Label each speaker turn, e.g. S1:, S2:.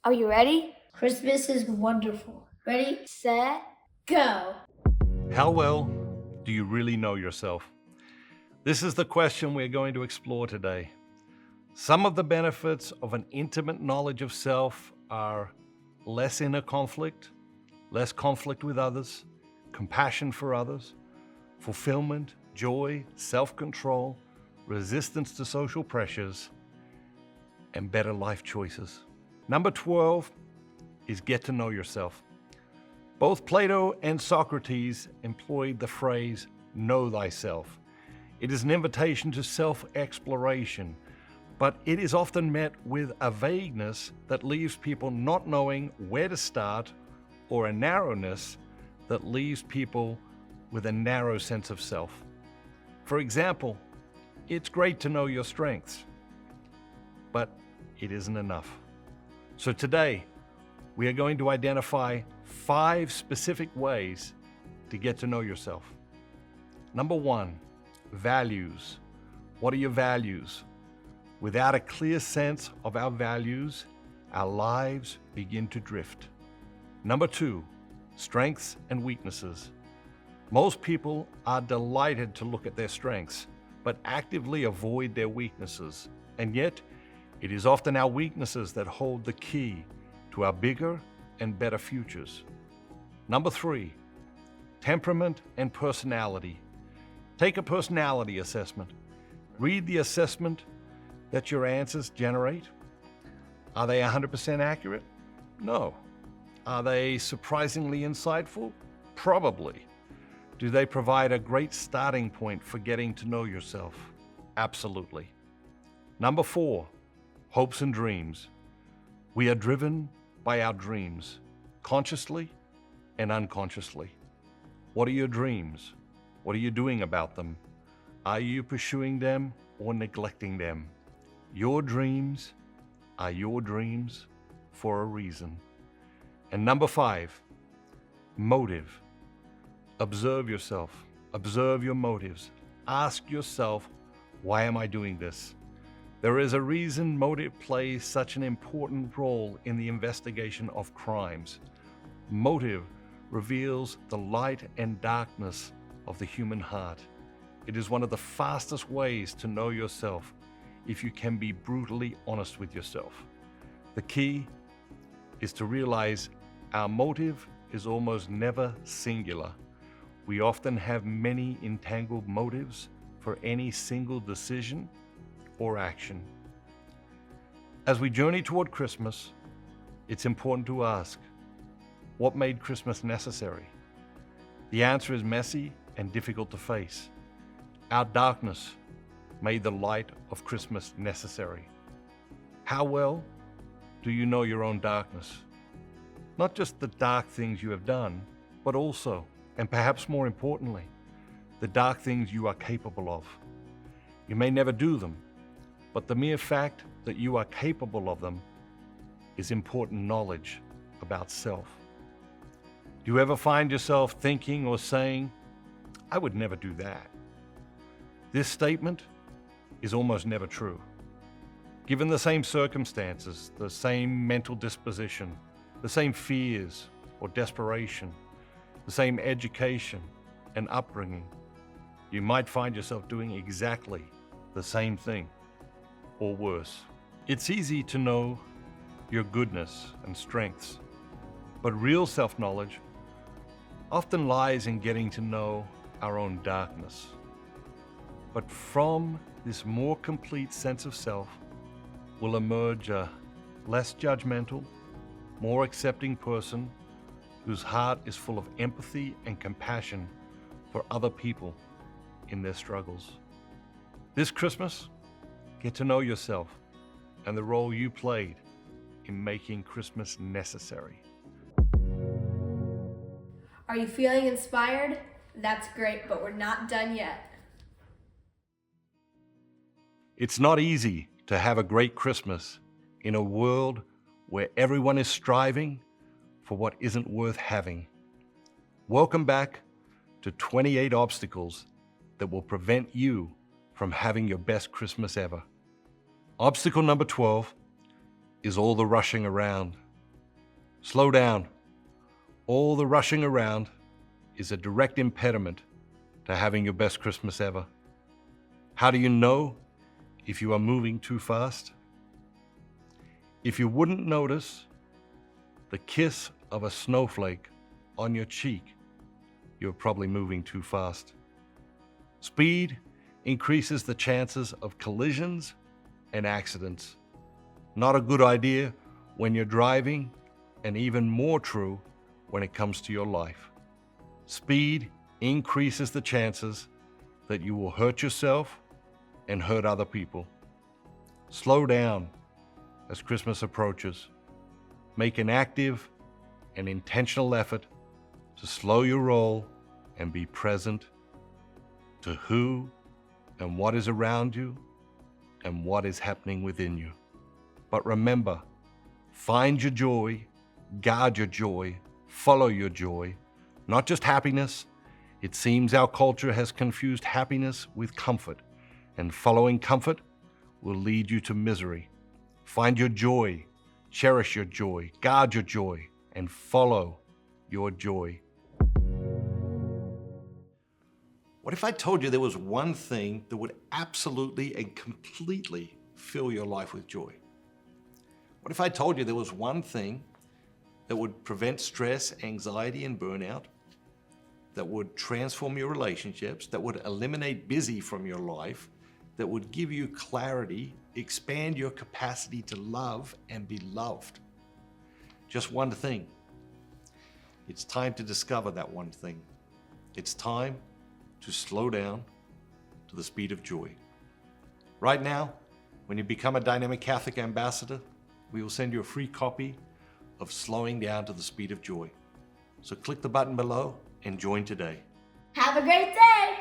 S1: Are you ready?
S2: Christmas is wonderful. Ready,
S1: Set.
S2: go.
S3: How well do you really know yourself? This is the question we're going to explore today. Some of the benefits of an intimate knowledge of self are less inner conflict, less conflict with others, compassion for others, fulfillment, joy, self-control, resistance to social pressures, and better life choices. Number 12 is get to know yourself. Both Plato and Socrates employed the phrase, know thyself. It is an invitation to self-exploration, but it is often met with a vagueness that leaves people not knowing where to start, or a narrowness that leaves people with a narrow sense of self. For example, it's great to know your strengths, but it isn't enough. So today, we are going to identify 5 specific ways to get to know yourself. Number 1, values. What are your values? Without a clear sense of our values, our lives begin to drift. Number 2, strengths and weaknesses. Most people are delighted to look at their strengths, but actively avoid their weaknesses. And yet, it is often our weaknesses that hold the key to our bigger and better futures. Number 3, temperament and personality. Take a personality assessment. Read the assessment that your answers generate. Are they 100% accurate? No. Are they surprisingly insightful? Probably. Do they provide a great starting point for getting to know yourself? Absolutely. Number 4, hopes and dreams. We are driven by our dreams, consciously and unconsciously. What are your dreams? What are you doing about them? Are you pursuing them or neglecting them? Your dreams are your dreams for a reason. And number 5, motive. Observe yourself. Observe your motives. Ask yourself, why am I doing this? There is a reason motive plays such an important role in the investigation of crimes. Motive reveals the light and darkness of the human heart. It is one of the fastest ways to know yourself if you can be brutally honest with yourself. The key is to realize our motive is almost never singular. We often have many entangled motives for any single decision or action. As we journey toward Christmas, it's important to ask, what made Christmas necessary? The answer is messy and difficult to face. Our darkness made the light of Christmas necessary. How well do you know your own darkness? Not just the dark things you have done, but also, and perhaps more importantly, the dark things you are capable of. You may never do them, but the mere fact that you are capable of them is important knowledge about self. Do you ever find yourself thinking or saying, I would never do that? This statement is almost never true. Given the same circumstances, the same mental disposition, the same fears or desperation, the same education and upbringing, you might find yourself doing exactly the same thing, or worse. It's easy to know your goodness and strengths, but real self-knowledge often lies in getting to know our own darkness. But from this more complete sense of self will emerge a less judgmental, more accepting person whose heart is full of empathy and compassion for other people in their struggles. This Christmas, get to know yourself and the role you played in making Christmas necessary.
S2: Are you feeling inspired? That's great, but we're not done yet.
S3: It's not easy to have a great Christmas in a world where everyone is striving for what isn't worth having. Welcome back to 28 obstacles that will prevent you from having your best Christmas ever. Obstacle number 12 is all the rushing around. Slow down. All the rushing around is a direct impediment to having your best Christmas ever. How do you know if you are moving too fast? If you wouldn't notice the kiss of a snowflake on your cheek, you're probably moving too fast. Speed increases the chances of collisions and accidents. Not a good idea when you're driving, and even more true when it comes to your life. Speed increases the chances that you will hurt yourself and hurt other people. Slow down as Christmas approaches. Make an active and intentional effort to slow your roll and be present to who and what is around you and what is happening within you. But remember, find your joy, guard your joy, follow your joy, not just happiness. It seems our culture has confused happiness with comfort, and following comfort will lead you to misery. Find your joy, cherish your joy, guard your joy, and follow your joy. What if I told you there was one thing that would absolutely and completely fill your life with joy? What if I told you there was one thing that would prevent stress, anxiety, and burnout, that would transform your relationships, that would eliminate busy from your life, that would give you clarity, expand your capacity to love and be loved? Just one thing. It's time to discover that one thing. It's time to slow down to the speed of joy. Right now, when you become a Dynamic Catholic Ambassador, we will send you a free copy of Slowing Down to the Speed of Joy. So click the button below and join today.
S2: Have a great day!